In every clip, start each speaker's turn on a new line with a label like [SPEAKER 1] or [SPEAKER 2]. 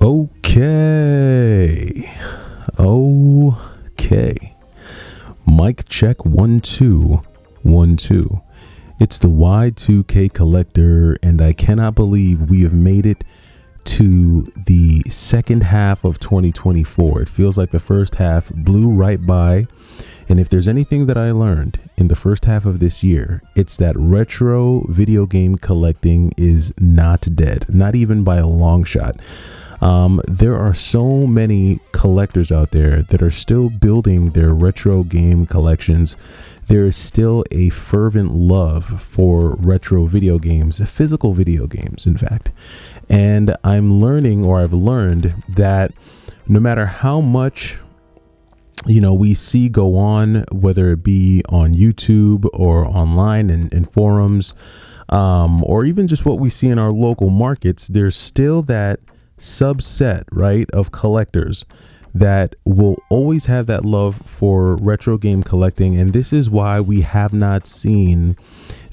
[SPEAKER 1] Okay. Okay. Mic check 1 2 1 2. It's the Y2K Collector, and I cannot believe we have made it to the second half of 2024. It feels like the first half blew right by. And if there's anything that I learned in the first half of this year, it's that retro video game collecting is not dead, not even by a long shot. There are so many collectors out there that are still building their retro game collections. There is still a fervent love for retro video games, physical video games, in fact. And I've learned that no matter how much we see go on, whether it be on YouTube or online and in forums, or even just what we see in our local markets, there's still that subset, right, of collectors that will always have that love for retro game collecting. And this is why we have not seen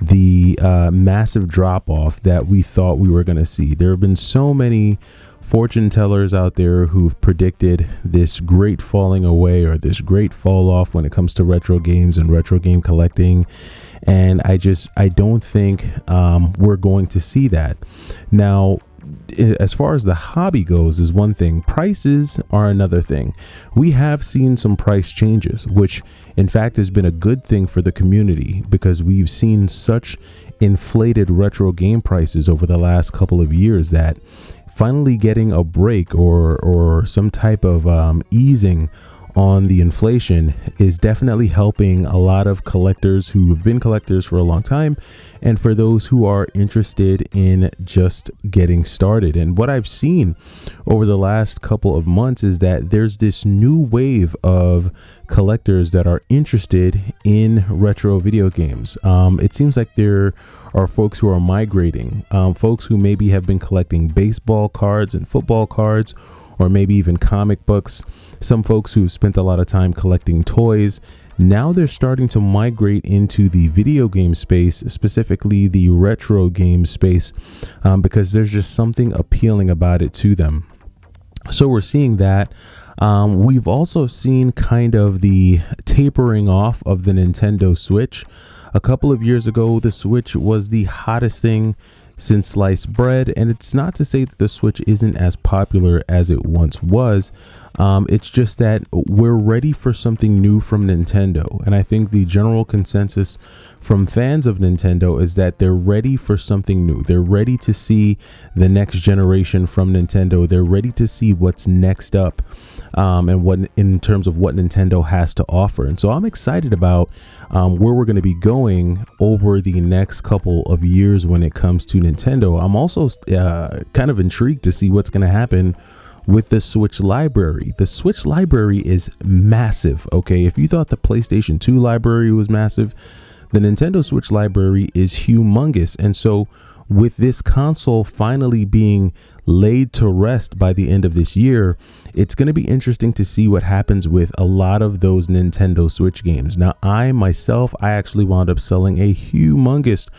[SPEAKER 1] the massive drop off that we thought we were going to see. There have been so many fortune tellers out there who've predicted this great falling away or this great fall off when it comes to retro games and retro game collecting. And I don't think we're going to see that. Now, as far as the hobby goes is one thing. Prices are another thing. We have seen some price changes, which in fact has been a good thing for the community because we've seen such inflated retro game prices over the last couple of years that finally getting a break or some type of easing on the inflation is definitely helping a lot of collectors who have been collectors for a long time, and for those who are interested in just getting started. And what I've seen over the last couple of months is that there's this new wave of collectors that are interested in retro video games. It seems like there are folks who are migrating, folks who maybe have been collecting baseball cards and football cards, or maybe even comic books. Some folks who've spent a lot of time collecting toys. Now they're starting to migrate into the video game space, specifically the retro game space, because there's just something appealing about it to them. So we're seeing that. We've also seen kind of the tapering off of the Nintendo Switch. A couple of years ago, the Switch was the hottest thing since sliced bread, and it's not to say that the Switch isn't as popular as it once was. It's just that we're ready for something new from Nintendo, and I think the general consensus from fans of Nintendo is that they're ready for something new. They're ready to see the next generation from Nintendo. They're ready to see what's next up, and what in terms of what Nintendo has to offer. And so I'm excited about where we're going to be going over the next couple of years when it comes to Nintendo. I'm also kind of intrigued to see what's going to happen with the Switch library. The Switch library is massive. Okay, if you thought the PlayStation 2 library was massive, the Nintendo Switch library is humongous. And so with this console finally being laid to rest by the end of this year, it's going to be interesting to see what happens with a lot of those Nintendo Switch games. Now, I actually wound up selling a humongous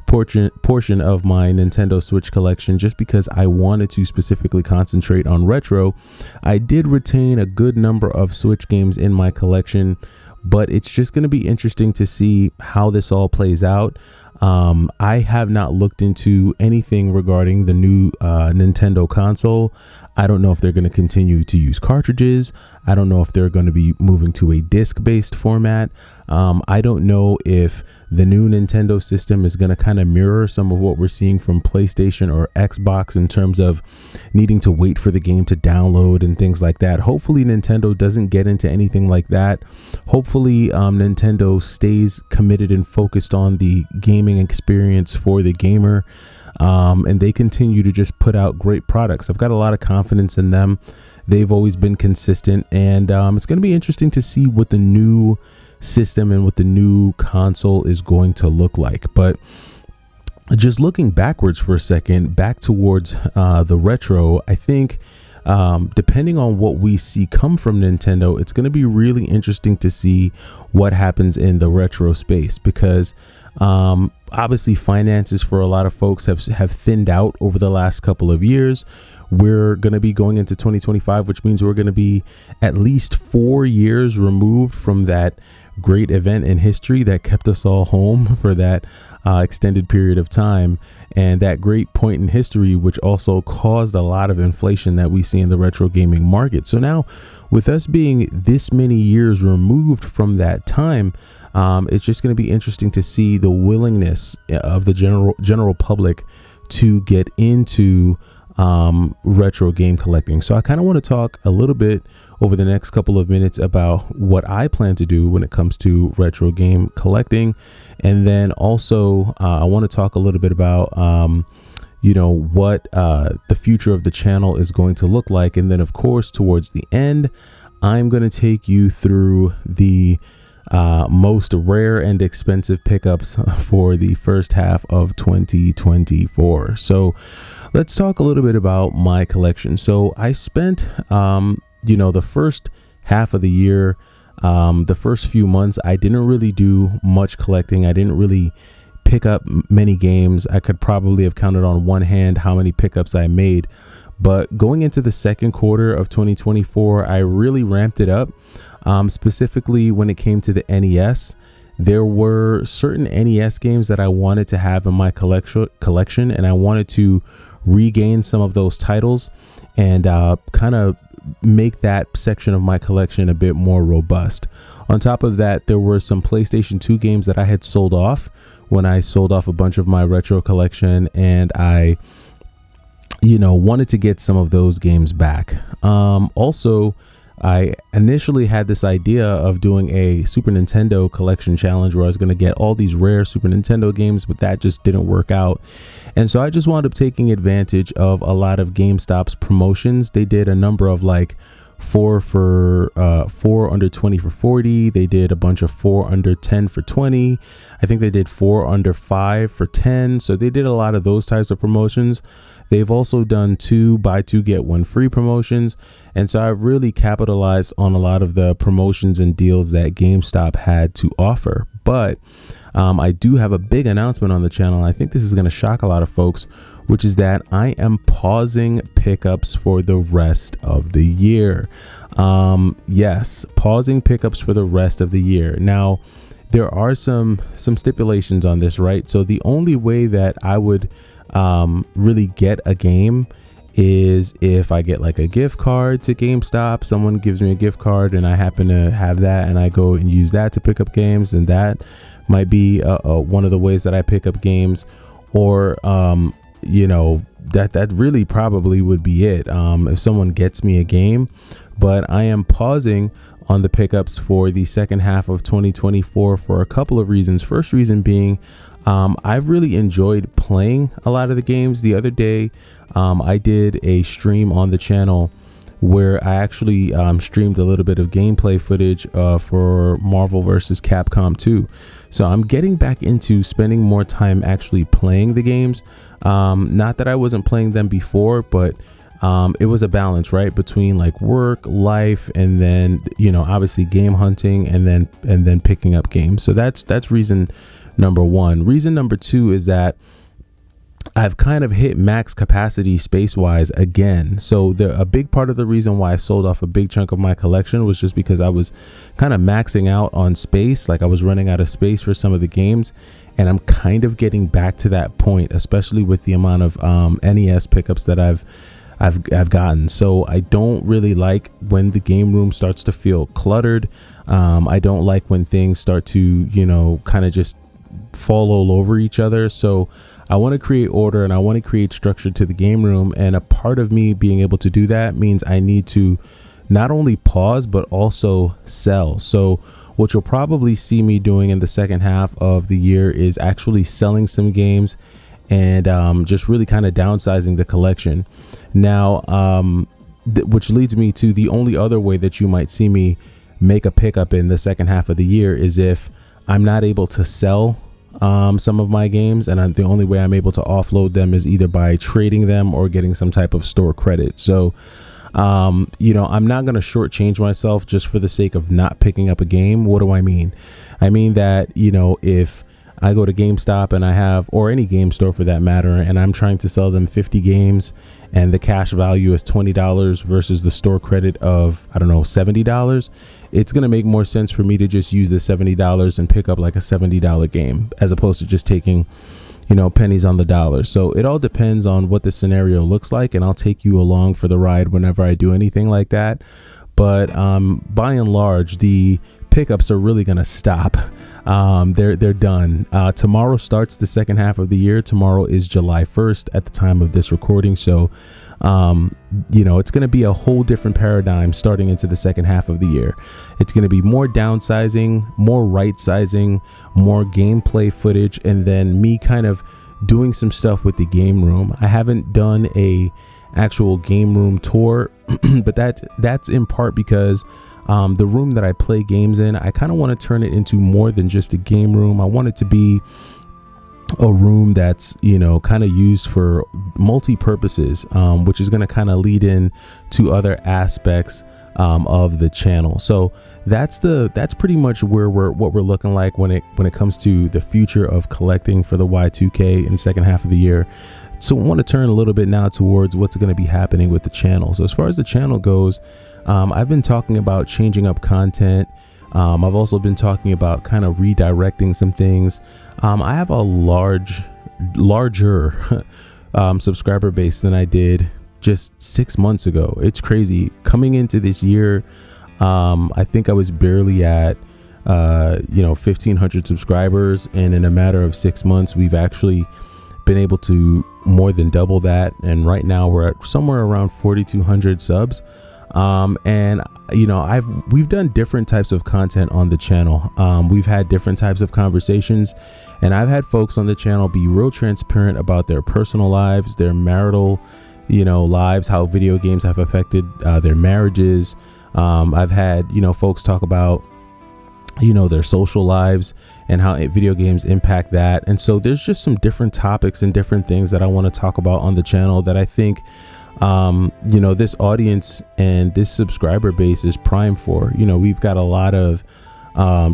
[SPEAKER 1] portion of my Nintendo Switch collection just because I wanted to specifically concentrate on retro. I did retain a good number of Switch games in my collection, but it's just going to be interesting to see how this all plays out. I have not looked into anything regarding the new Nintendo console. I don't know if they're going to continue to use cartridges. I don't know if they're going to be moving to a disc-based format. I don't know if the new Nintendo system is going to kind of mirror some of what we're seeing from PlayStation or Xbox in terms of needing to wait for the game to download and things like that. Hopefully Nintendo doesn't get into anything like that. Hopefully Nintendo stays committed and focused on the gaming experience for the gamer. And they continue to just put out great products. I've got a lot of confidence in them. They've always been consistent, and it's going to be interesting to see what the new system and what the new console is going to look like. But just looking backwards for a second, back towards the retro, I think depending on what we see come from Nintendo, it's going to be really interesting to see what happens in the retro space, because obviously finances for a lot of folks have thinned out over the last couple of years. We're going to be going into 2025, which means we're going to be at least 4 years removed from that great event in history that kept us all home for that extended period of time, and that great point in history which also caused a lot of inflation that we see in the retro gaming market. So now, with us being this many years removed from that time, it's just going to be interesting to see the willingness of the general public to get into retro game collecting. So I kind of want to talk a little bit over the next couple of minutes about what I plan to do when it comes to retro game collecting. And then also I want to talk a little bit about, what the future of the channel is going to look like. And then, of course, towards the end, I'm going to take you through the most rare and expensive pickups for the first half of 2024. So let's talk a little bit about my collection. So I spent, the first half of the year, the first few months, I didn't really do much collecting. I didn't really pick up many games. I could probably have counted on one hand how many pickups I made. But going into the second quarter of 2024, I really ramped it up. Specifically when it came to the NES, there were certain NES games that I wanted to have in my collection, and I wanted to regain some of those titles and kind of make that section of my collection a bit more robust. On top of that, there were some PlayStation 2 games that I had sold off when I sold off a bunch of my retro collection, and I wanted to get some of those games back. Also, I initially had this idea of doing a Super Nintendo collection challenge where I was going to get all these rare Super Nintendo games, but that just didn't work out. And so I just wound up taking advantage of a lot of GameStop's promotions. They did a number of like 4 under 20 for 40. They did a bunch of 4 under 10 for 20. I think they did 4 under 5 for 10. So they did a lot of those types of promotions. They've also done 2 buy 2 get 1 free promotions. And so I really capitalized on a lot of the promotions and deals that GameStop had to offer. But I do have a big announcement on the channel. I think this is going to shock a lot of folks, which is that I am pausing pickups for the rest of the year. Yes, pausing pickups for the rest of the year. Now, there are some stipulations on this, right? So the only way that I would really get a game is if I get like a gift card to GameStop. Someone gives me a gift card and I happen to have that and I go and use that to pick up games, and that might be one of the ways that I pick up games. Or that really probably would be it if someone gets me a game. But I am pausing on the pickups for the second half of 2024 for a couple of reasons. First reason being, I've really enjoyed playing a lot of the games. The other day, I did a stream on the channel where I actually streamed a little bit of gameplay footage for Marvel vs. Capcom 2. So I'm getting back into spending more time actually playing the games. Not that I wasn't playing them before, but it was a balance, right, between like work, life, and then obviously game hunting, and then picking up games. So that's reason number one. Reason number two is that I've kind of hit max capacity space-wise again. So a big part of the reason why I sold off a big chunk of my collection was just because I was kind of maxing out on space. Like I was running out of space for some of the games, and I'm kind of getting back to that point, especially with the amount of NES pickups that I've gotten. So I don't really like when the game room starts to feel cluttered. I don't like when things start to kind of just fall all over each other. So I want to create order and I want to create structure to the game room. And a part of me being able to do that means I need to not only pause, but also sell. So what you'll probably see me doing in the second half of the year is actually selling some games and just really kind of downsizing the collection. Now, which leads me to the only other way that you might see me make a pickup in the second half of the year is if I'm not able to sell some of my games, and the only way I'm able to offload them is either by trading them or getting some type of store credit. So I'm not going to shortchange myself just for the sake of not picking up a game. What do I mean? I mean that if I go to GameStop and I have, or any game store for that matter, and I'm trying to sell them 50 games and the cash value is $20 versus the store credit of, I don't know, $70, it's going to make more sense for me to just use the $70 and pick up like a $70 game as opposed to just taking, you know, pennies on the dollar. So it all depends on what the scenario looks like, and I'll take you along for the ride whenever I do anything like that. But by and large, the pickups are really going to stop. They're done. Tomorrow starts the second half of the year. Tomorrow is July 1st at the time of this recording. So, you know, it's going to be a whole different paradigm starting into the second half of the year. It's going to be more downsizing, more right sizing, more gameplay footage, and then me kind of doing some stuff with the game room. I haven't done a actual game room tour, but that's in part because the room that I play games in, I kind of want to turn it into more than just a game room. I want it to be a room that's, you know, kind of used for multi-purposes, which is going to kind of lead in to other aspects of the channel. So that's pretty much what we're looking like when it comes to the future of collecting for the Y2K in the second half of the year. So I want to turn a little bit now towards what's going to be happening with the channel. So as far as the channel goes, I've been talking about changing up content. I've also been talking about kind of redirecting some things. I have a larger subscriber base than I did just 6 months ago. It's crazy. Coming into this year, I think I was barely at 1,500 subscribers, and in a matter of 6 months, we've actually been able to more than double that. And right now we're at somewhere around 4,200 subs. And you know, we've done different types of content on the channel. We've had different types of conversations, and I've had folks on the channel be real transparent about their personal lives, their marital, you know, lives, how video games have affected their marriages. I've had, you know, folks talk about, you know, their social lives and how video games impact that. And so there's just some different topics and different things that I want to talk about on the channel that I think you know, this audience and this subscriber base is prime for. You know, we've got a lot of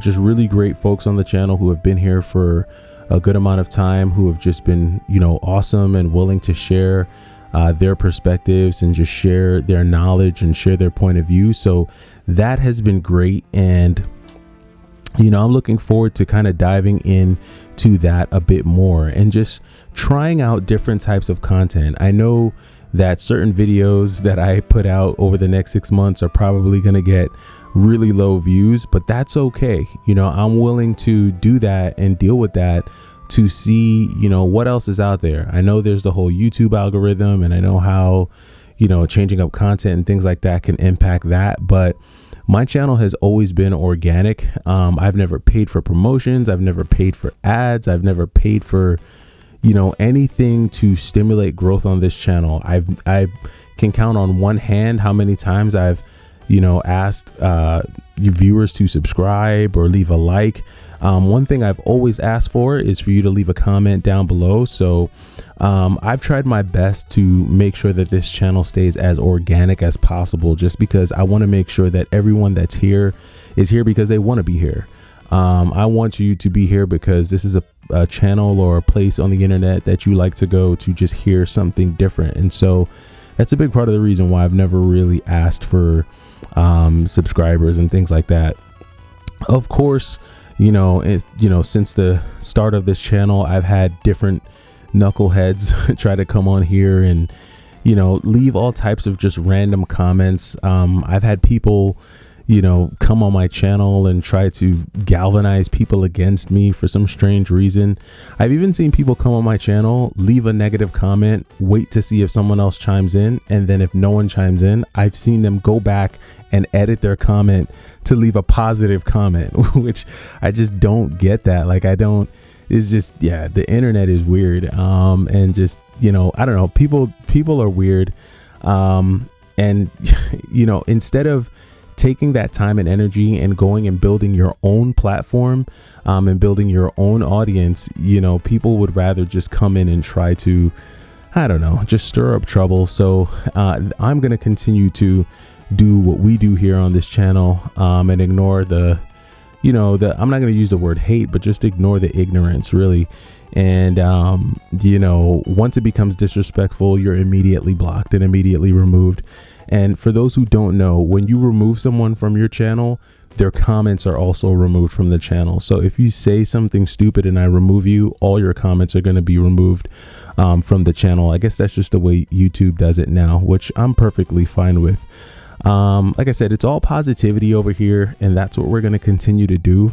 [SPEAKER 1] just really great folks on the channel who have been here for a good amount of time, who have just been, you know, awesome and willing to share their perspectives and just share their knowledge and share their point of view. So that has been great. And, you know, I'm looking forward to kind of diving into that a bit more and just trying out different types of content. I know that certain videos that I put out over the next 6 months are probably going to get really low views, but that's okay. You know, I'm willing to do that and deal with that to see, you know, what else is out there. I know there's the whole YouTube algorithm, and I know how, you know, changing up content and things like that can impact that. But my channel has always been organic. I've never paid for promotions. I've never paid for ads. I've never paid for, you know, anything to stimulate growth on this channel. I can count on one hand how many times I've, you know, asked viewers to subscribe or leave a like. One thing I've always asked for is for you to leave a comment down below. So I've tried my best to make sure that this channel stays as organic as possible, just because I want to make sure that everyone that's here is here because they want to be here. I want you to be here because this is a channel or a place on the internet that you like to go to just hear something different. And so that's a big part of the reason why I've never really asked for subscribers and things like that. Of course, you know, since the start of this channel, I've had different knuckleheads try to come on here and, you know, leave all types of just random comments. I've had people, you know, come on my channel and try to galvanize people against me for some strange reason. I've even seen people come on my channel, leave a negative comment, wait to see if someone else chimes in, and then if no one chimes in, I've seen them go back and edit their comment to leave a positive comment, which I just don't get that. Like, it's just, yeah, the internet is weird. And just, you know, I don't know, people are weird. And, you know, instead of taking that time and energy and going and building your own platform and building your own audience, you know, people would rather just come in and try to, I don't know, just stir up trouble. So I'm going to continue to do what we do here on this channel and ignore the I'm not going to use the word hate, but just ignore the ignorance, really. And, once it becomes disrespectful, you're immediately blocked and immediately removed. And for those who don't know, when you remove someone from your channel, their comments are also removed from the channel. So if you say something stupid and I remove you, all your comments are going to be removed from the channel. I guess that's just the way YouTube does it now, which I'm perfectly fine with. Like I said, it's all positivity over here, and that's what we're going to continue to do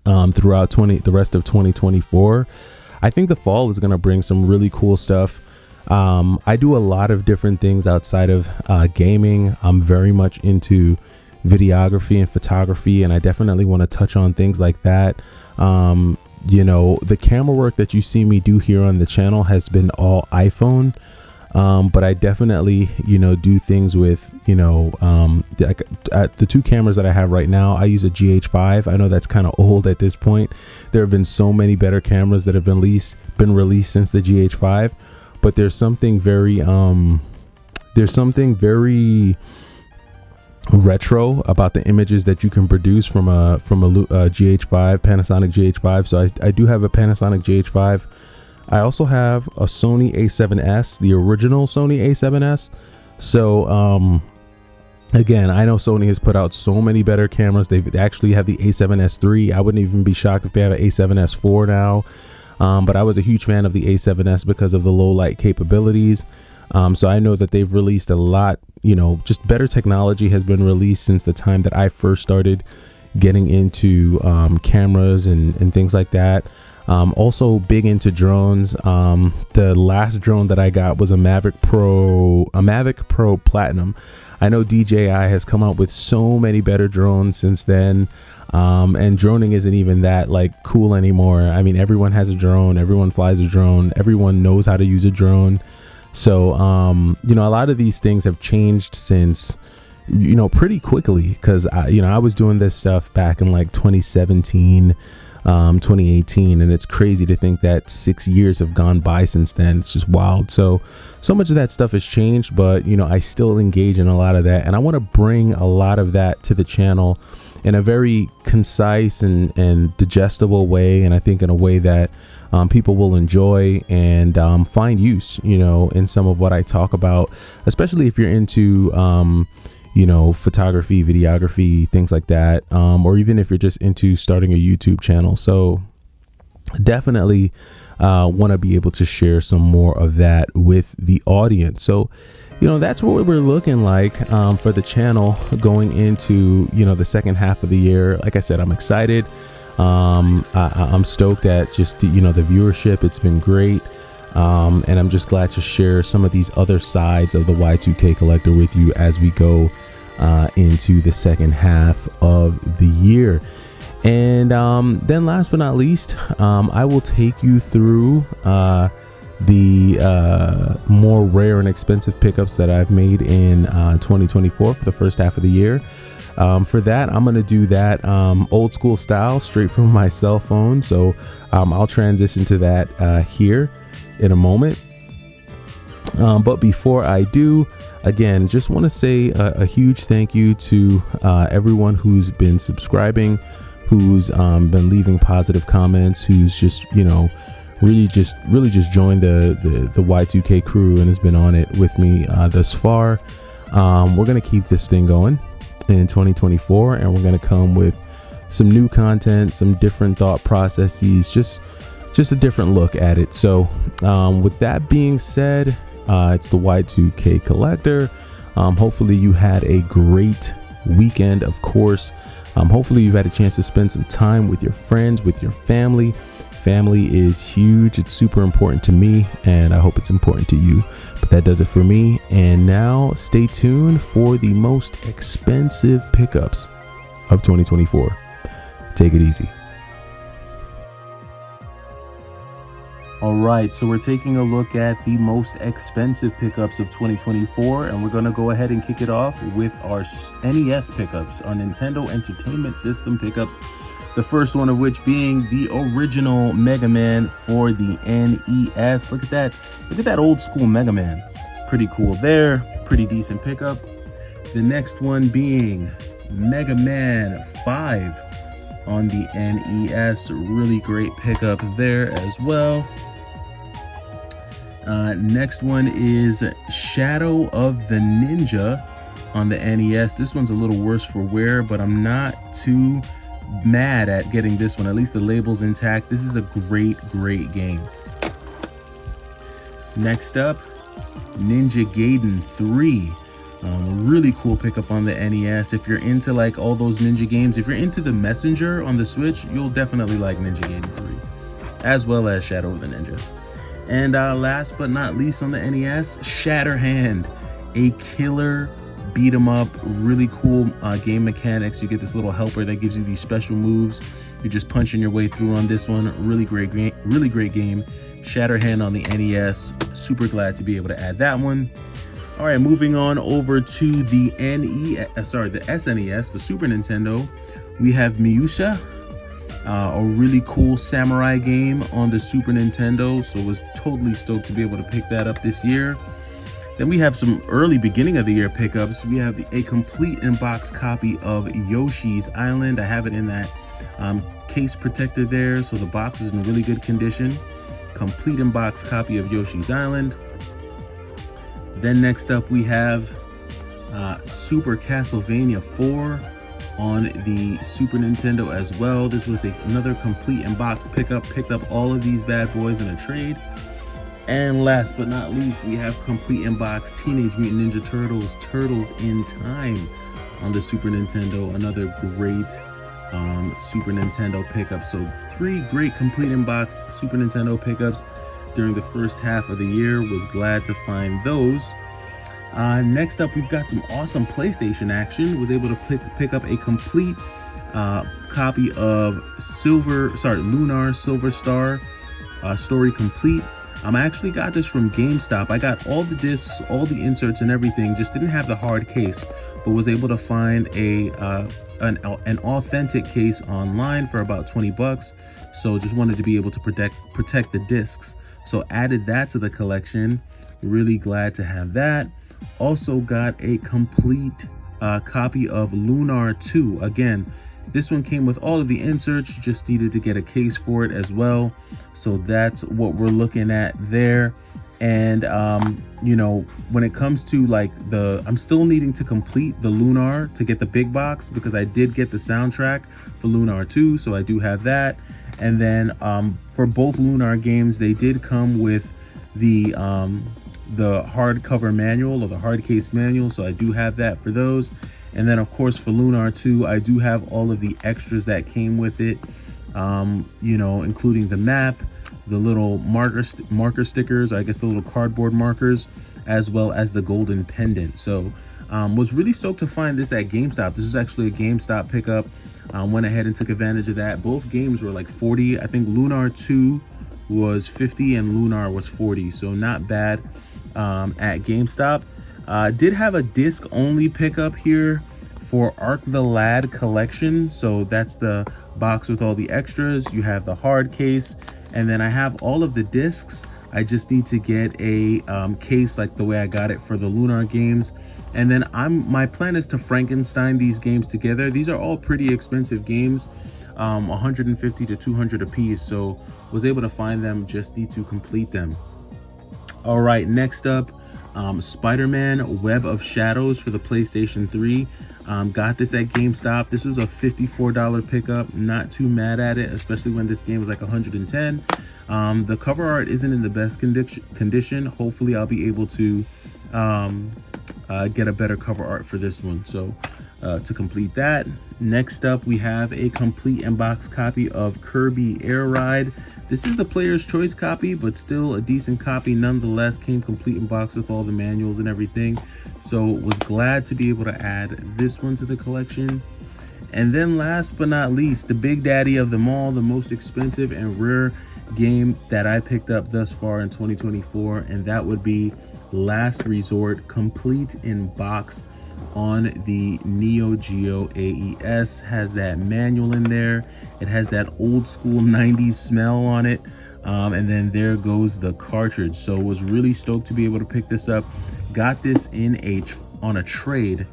[SPEAKER 1] throughout the rest of 2024. I think the fall is going to bring some really cool stuff. I do a lot of different things outside of gaming. I'm very much into videography and photography, and I definitely want to touch on things like that. The camera work that you see me do here on the channel has been all iPhone. But I definitely, do things with, the two cameras that I have right now. I use a GH5. I know that's kind of old at this point. There have been so many better cameras that have been released since the GH5, but there's something very retro about the images that you can produce from a GH5, Panasonic GH5. So I do have a Panasonic GH5. I also have a Sony A7S, the original Sony A7S. So, again, I know Sony has put out so many better cameras. They actually have the A7S III. I wouldn't even be shocked if they have an A7S IV now. But I was a huge fan of the A7S because of the low light capabilities. So I know that they've released a lot, just better technology has been released since the time that I first started getting into cameras and things like that. Also big into drones. The last drone that I got was a Mavic Pro Platinum. I know DJI has come out with so many better drones since then. And droning isn't even that cool anymore. I mean, everyone has a drone, everyone flies a drone, everyone knows how to use a drone. So, a lot of these things have changed since, pretty quickly, because I was doing this stuff back in 2017, 2018, and it's crazy to think that 6 years have gone by since then. It's just wild. So much of that stuff has changed, but I still engage in a lot of that, and I want to bring a lot of that to the channel in a very concise and digestible way, and I think in a way that people will enjoy and find use in some of what I talk about, especially if you're into photography, videography, things like that, or even if you're just into starting a YouTube channel. So definitely want to be able to share some more of that with the audience. So that's what we're looking like for the channel going into the second half of the year. Like I said, I'm excited. I'm stoked at just the viewership. It's been great. And I'm just glad to share some of these other sides of the Y2K Collector with you as we go into the second half of the year. And then last but not least, I will take you through the more rare and expensive pickups that I've made in 2024 for the first half of the year. For that, I'm going to do that old school style, straight from my cell phone. So I'll transition to that here in a moment. But before I do, again, just want to say a huge thank you to everyone who's been subscribing, who's been leaving positive comments, who's just, really just joined the Y2K crew and has been on it with me thus far. We're going to keep this thing going in 2024, and we're going to come with some new content, some different thought processes, just a different look at it. So with that being said, it's the Y2K Collector. Hopefully you had a great weekend, of course. Hopefully you've had a chance to spend some time with your friends, with your family. Family is huge. It's super important to me, and I hope it's important to you. But that does it for me. And now stay tuned for the most expensive pickups of 2024. Take it easy. All right, so we're taking a look at the most expensive pickups of 2024, and we're going to go ahead and kick it off with our NES pickups, our Nintendo Entertainment System pickups. The first one of which being the original Mega Man for the NES. Look at that old school Mega Man. Pretty cool there, pretty decent pickup. The next one being Mega Man 5 on the NES. Really great pickup there as well. Next one is Shadow of the Ninja on the NES. This one's a little worse for wear, but I'm not too mad at getting this one. At least the label's intact. This is a great game. Next up, Ninja Gaiden 3. Really cool pickup on the NES. If you're into like all those ninja games, if you're into the Messenger on the Switch, you'll definitely like Ninja Gaiden 3, as well as Shadow of the Ninja. And last but not least on the NES, Shatterhand, a killer beat 'em up, really cool game mechanics. You get this little helper that gives you these special moves. You're just punching your way through on this one. Really great game. Shatterhand on the NES. Super glad to be able to add that one. All right, moving on over to the SNES, the Super Nintendo. We have Miusha, a really cool samurai game on the Super Nintendo. So was totally stoked to be able to pick that up this year. Then we have some early beginning of the year pickups. We have a complete in-box copy of Yoshi's Island. I have it in that case protector there, so the box is in really good condition. Complete in-box copy of Yoshi's Island. Then next up we have Super Castlevania 4 on the Super Nintendo as well. This was another complete in-box pickup. Picked up all of these bad boys in a trade. And last but not least, we have complete in-box Teenage Mutant Ninja Turtles, Turtles in Time on the Super Nintendo. Another great Super Nintendo pickup. So 3 great complete in-box Super Nintendo pickups during the first half of the year. Was glad to find those. Next up, we've got some awesome PlayStation action. Was able to pick up a complete copy of Lunar Silver Star Story Complete. I actually got this from GameStop. I got all the discs, all the inserts and everything, just didn't have the hard case, but was able to find an authentic case online for about 20 bucks. So just wanted to be able to protect the discs. So added that to the collection. Really glad to have that. Also got a complete copy of Lunar 2. Again, this one came with all of the inserts, just needed to get a case for it as well. So that's what we're looking at there. And you know, when it comes to like I'm still needing to complete the Lunar to get the big box, because I did get the soundtrack for Lunar 2, so I do have that. And then for both Lunar games, they did come with the hardcover manual or the hard case manual, so I do have that for those. And then of course for Lunar 2, I do have all of the extras that came with it, you know, including the map, the little marker stickers, I guess the little cardboard markers, as well as the golden pendant. So was really stoked to find this at GameStop. This is actually a GameStop pickup. Went ahead and took advantage of that. Both games were like 40. I think Lunar 2 was 50 and Lunar was 40, so not bad at GameStop. Did have a disc only pickup here for Arc the Lad collection. So that's the box with all the extras. You have the hard case, and then I have all of the discs. I just need to get a case like the way I got it for the Lunar games. And then my plan is to Frankenstein these games together. These are all pretty expensive games, 150 to 200 a piece. So was able to find them, just need to complete them. All right, next up, Spider-Man Web of Shadows for the PlayStation 3. Got this at GameStop. This was a $54 pickup. Not too mad at it, especially when this game was like 110. The cover art isn't in the best condition. Hopefully I'll be able to get a better cover art for this one. So to complete that, next up we have a complete in-box copy of Kirby Air Ride. This is the player's choice copy, but still a decent copy nonetheless. Came complete in box with all the manuals and everything. So was glad to be able to add this one to the collection. And then last but not least, the big daddy of them all, the most expensive and rare game that I picked up thus far in 2024, and that would be Last Resort, complete in box on the Neo Geo AES. Has that manual in there. It has that old school 90s smell on it. And then there goes the cartridge. So was really stoked to be able to pick this up. Got this on a trade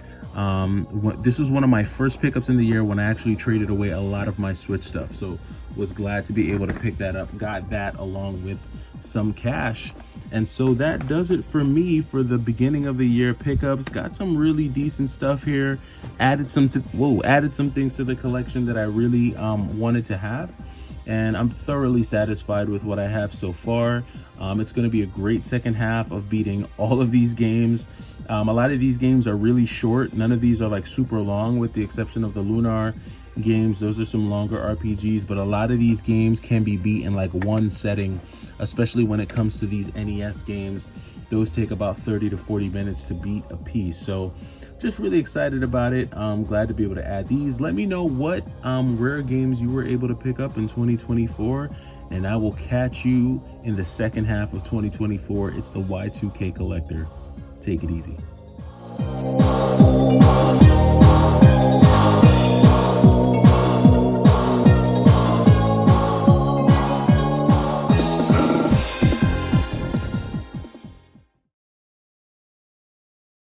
[SPEAKER 1] This was one of my first pickups in the year when I actually traded away a lot of my Switch stuff. So was glad to be able to pick that up. Got that along with some cash. And so that does it for me for the beginning of the year pickups. Got some really decent stuff here. Added some things to the collection that I really wanted to have. And I'm thoroughly satisfied with what I have so far. It's going to be a great second half of beating all of these games. A lot of these games are really short. None of these are like super long, with the exception of the Lunar games. Those are some longer RPGs, but a lot of these games can be beat in like one setting, especially when it comes to these NES games. Those take about 30 to 40 minutes to beat a piece. So just really excited about it. I'm glad to be able to add these. Let me know what rare games you were able to pick up in 2024, and I will catch you in the second half of 2024. It's the Y2K Collector. Take it easy.